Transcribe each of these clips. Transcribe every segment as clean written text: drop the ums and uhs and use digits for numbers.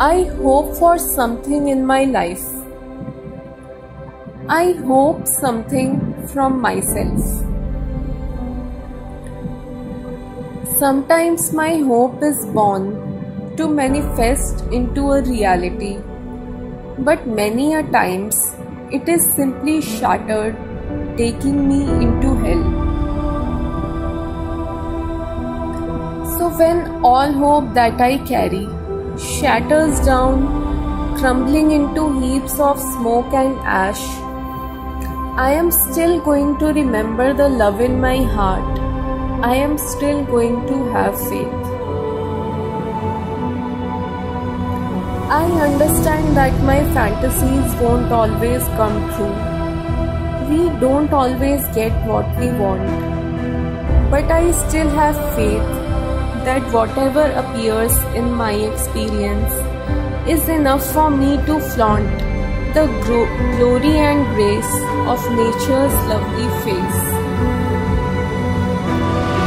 I hope for something in my life. I hope something from myself. Sometimes my hope is born to manifest into a reality, but many a times it is simply shattered, taking me into hell. So when all hope that I carry shatters down, crumbling into heaps of smoke and ash, I am still going to remember the love in my heart. I am still going to have faith. I understand that my fantasies won't always come true. We don't always get what we want. But I still have faith that whatever appears in my experience is enough for me to flaunt the glory and grace of nature's lovely face.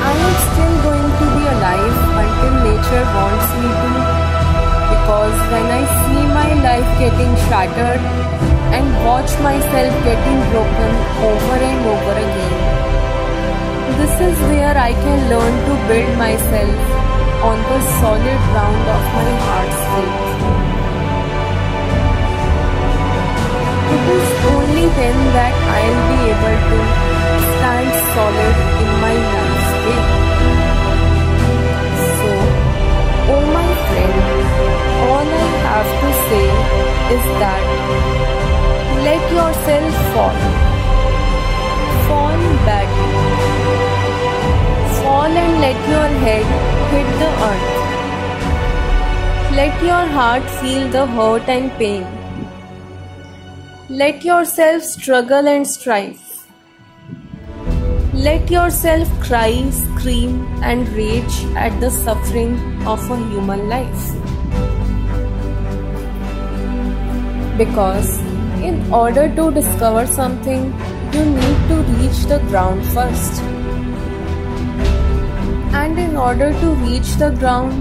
I am still going to be alive until nature wants me to, because when I see my life getting shattered and watch myself getting broken over and over again, this is where I can learn to build myself on the solid ground of my heart's faith. It is only then that I'll be able to stand solid in my life's way. So, oh my friend, all I have to say is that let yourself fall. Fall back. Fall and let your head hit the earth. Let your heart feel the hurt and pain. Let yourself struggle and strive. Let yourself cry, scream, and rage at the suffering of a human life. Because in order to discover something, you need to reach the ground first. And in order to reach the ground,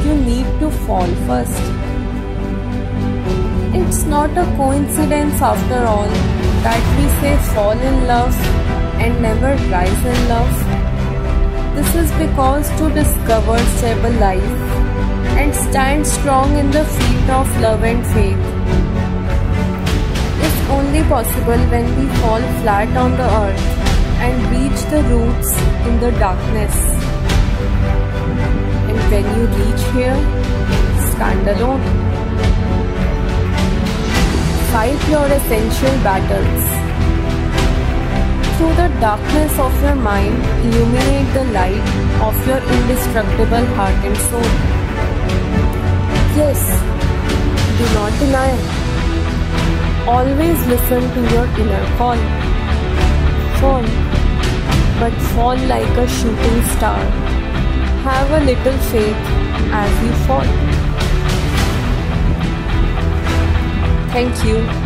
you need to fall first. It's not a coincidence after all that we say fall in love and never rise in love. This is because to discover stable life and stand strong in the feet of love and faith is only possible when we fall flat on the earth and reach the roots in the darkness. And when you reach here, stand alone. Fight your essential battles. Through the darkness of your mind, illuminate the light of your indestructible heart and soul. Yes, do not deny. Always listen to your inner call. Fall, but fall like a shooting star. Have a little faith as you fall. Thank you.